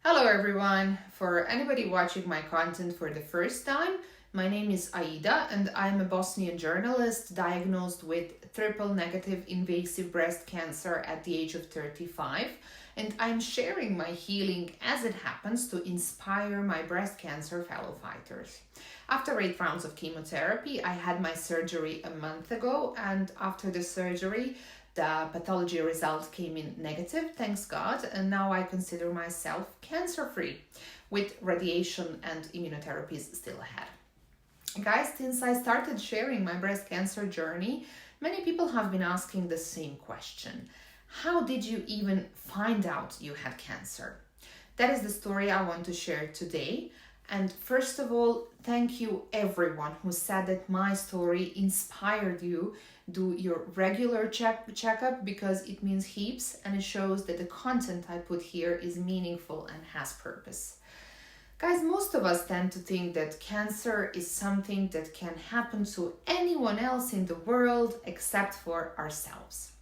Hello everyone! For anybody watching my content for the first time, my name is Aida and I'm a Bosnian journalist diagnosed with triple negative invasive breast cancer at the age of 35, and I'm sharing my healing as it happens to inspire my breast cancer fellow fighters. After 8 rounds of chemotherapy, I had my surgery a month ago, and after the surgery, the pathology result came in negative, thanks God, and now I consider myself cancer-free, with radiation and immunotherapies still ahead. Guys, since I started sharing my breast cancer journey, many people have been asking the same question. How did you even find out you had cancer? That is the story I want to share today. And first of all, thank you everyone who said that my story inspired you. Do your regular checkup because it means heaps and it shows that the content I put here is meaningful and has purpose. Guys, most of us tend to think that cancer is something that can happen to anyone else in the world except for ourselves,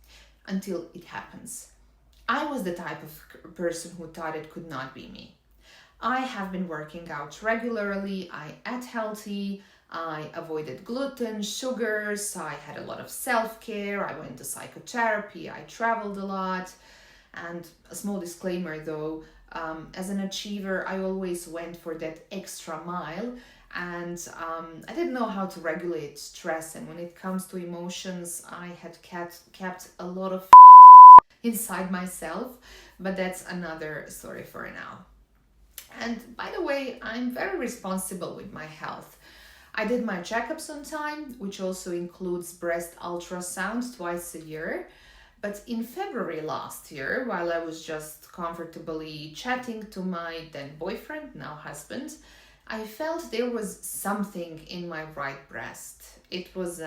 until it happens. I was the type of person who thought it could not be me. I have been working out regularly, I ate healthy, I avoided gluten, sugars, I had a lot of self-care, I went to psychotherapy, I traveled a lot. And a small disclaimer though, as an achiever, I always went for that extra mile, and I didn't know how to regulate stress, and when it comes to emotions, I had kept a lot of inside myself, but that's another story for now. And by the way, I'm very responsible with my health. I did my checkups on time, which also includes breast ultrasound twice a year. But in February last year, while I was just comfortably chatting to my then boyfriend, now husband, I felt there was something in my right breast. It was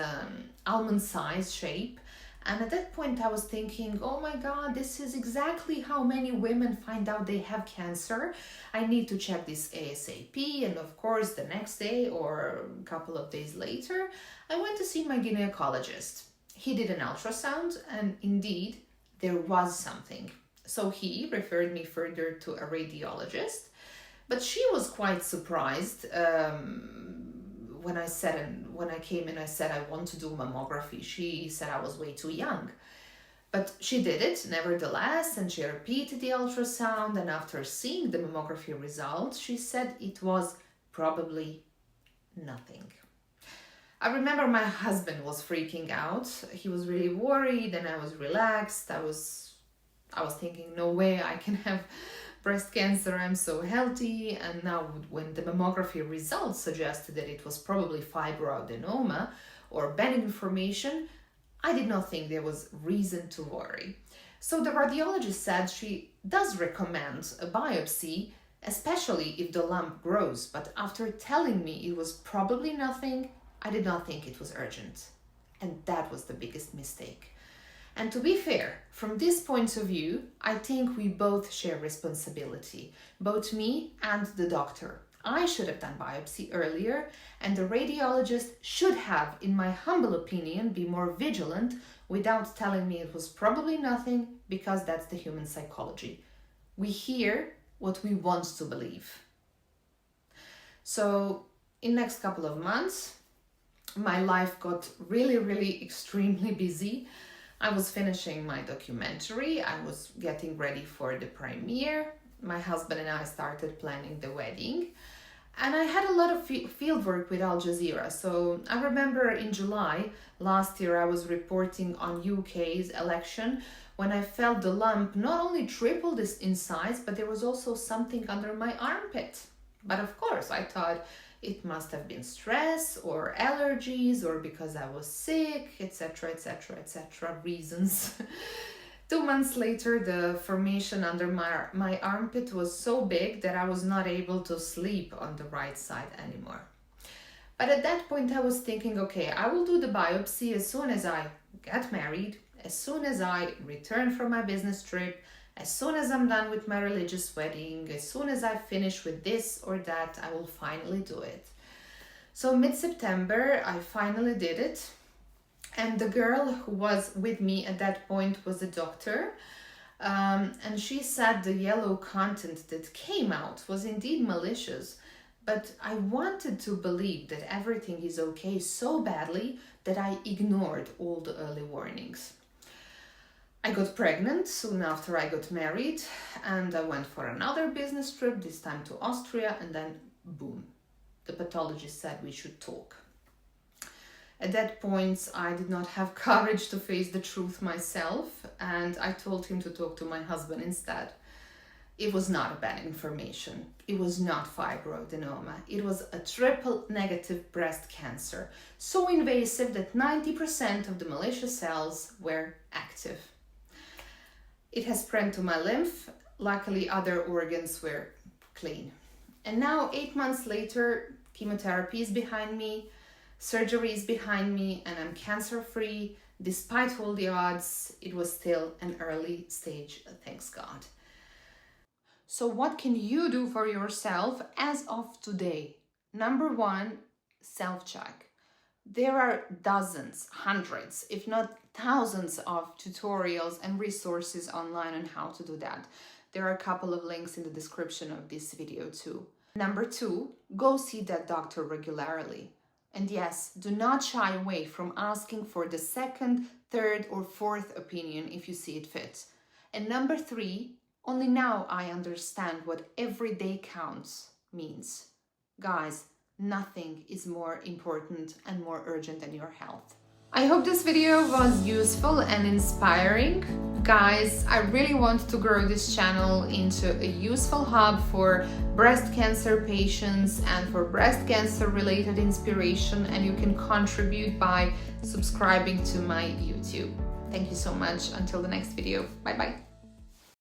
almond-sized shape. And at that point I was thinking, oh my God, this is exactly how many women find out they have cancer. I need to check this ASAP. And of course, the next day or a couple of days later, I went to see my gynecologist. He did an ultrasound and indeed there was something. So he referred me further to a radiologist, but she was quite surprised when I came in, I said I want to do mammography. She said I was way too young. But she did it nevertheless, and she repeated the ultrasound, and after seeing the mammography results, she said it was probably nothing. I remember my husband was freaking out. He was really worried and I was relaxed. I was thinking, no way I can have breast cancer, I'm so healthy. And now when the mammography results suggested that it was probably fibroadenoma or benign formation, I did not think there was reason to worry. So the radiologist said she does recommend a biopsy, especially if the lump grows, but after telling me it was probably nothing, I did not think it was urgent. And that was the biggest mistake. And to be fair, from this point of view, I think we both share responsibility, both me and the doctor. I should have done biopsy earlier, and the radiologist should have, in my humble opinion, be more vigilant without telling me it was probably nothing, because that's the human psychology. We hear what we want to believe. So, in next couple of months, my life got really extremely busy. I was finishing my documentary, I was getting ready for the premiere, my husband and I started planning the wedding, and I had a lot of field work with Al Jazeera. So I remember in July last year I was reporting on UK's election when I felt the lump not only tripled in size, but there was also something under my armpit. But of course I thought, it must have been stress or allergies or because I was sick, etc. reasons. 2 months later, the formation under my armpit was so big that I was not able to sleep on the right side anymore. But at that point I was thinking, okay, I will do the biopsy as soon as I get married, as soon as I return from my business trip, as soon as I'm done with my religious wedding, as soon as I finish with this or that, I will finally do it. So mid-September, I finally did it. And the girl who was with me at that point was a doctor. And she said the yellow content that came out was indeed malicious, but I wanted to believe that everything is okay so badly that I ignored all the early warnings. I got pregnant soon after I got married, and I went for another business trip, this time to Austria, and then boom, the pathologist said we should talk. At that point, I did not have courage to face the truth myself, and I told him to talk to my husband instead. It was not a bad information. It was not fibroadenoma. It was a triple negative breast cancer, so invasive that 90% of the malicious cells were active. It has spread to my lymph. Luckily, other organs were clean. And now, 8 months later, chemotherapy is behind me, surgery is behind me, and I'm cancer-free. Despite all the odds, it was still an early stage, thanks God. So what can you do for yourself as of today? Number one, self-check. There are dozens, hundreds, if not thousands of tutorials and resources online on how to do that. There are a couple of links in the description of this video too. Number two, go see that doctor regularly. And yes, do not shy away from asking for the second, third, or fourth opinion if you see it fit. And number three, only now I understand what everyday counts means. Guys, nothing is more important and more urgent than your health. I hope this video was useful and inspiring. Guys, I really want to grow this channel into a useful hub for breast cancer patients and for breast cancer related inspiration, and you can contribute by subscribing to my YouTube. Thank you so much. Until the next video. Bye bye.